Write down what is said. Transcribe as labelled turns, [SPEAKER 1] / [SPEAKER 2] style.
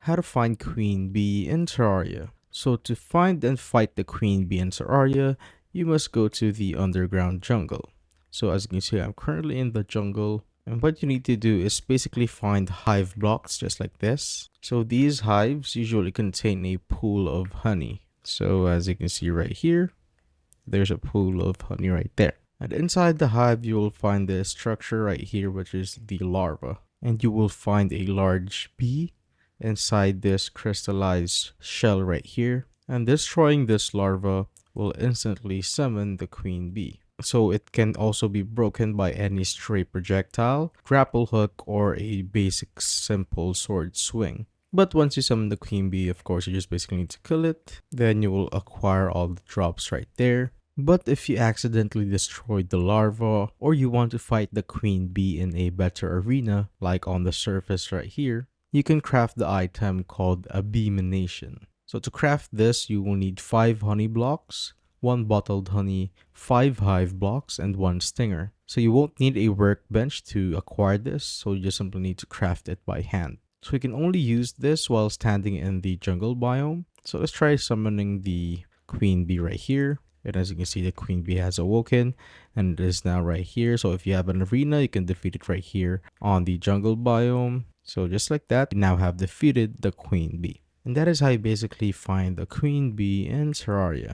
[SPEAKER 1] How to find queen bee in Terraria. So to find and fight the queen bee in Terraria, you must go to the underground jungle. So as you can see, I'm currently in the jungle, and what you need to do is basically find hive blocks just like this. So these hives usually contain a pool of honey. So as you can see right here, there's a pool of honey right there. And inside the hive, you will find this structure right here, which is the larva. And you will find a large bee inside this crystallized shell right here, and destroying this larva will instantly summon the queen bee. So it can also be broken by any stray projectile, grapple hook, or a basic simple sword swing. But once you summon the queen bee, of course, you just basically need to kill it. Then you will acquire all the drops right there. But if you accidentally destroyed the larva, or you want to fight the queen bee in a better arena, like on the surface right here, you can craft the item called a beemination. So to craft this, you will need 5 honey blocks, 1 bottled honey, 5 hive blocks, and 1 stinger. So you won't need a workbench to acquire this, so you just simply need to craft it by hand. So you can only use this while standing in the jungle biome. So let's try summoning the queen bee right here. And as you can see, the queen bee has awoken and it is now right here. So if you have an arena, you can defeat it right here on the jungle biome. So just like that, you now have defeated the queen bee. And that is how you basically find the queen bee in Terraria.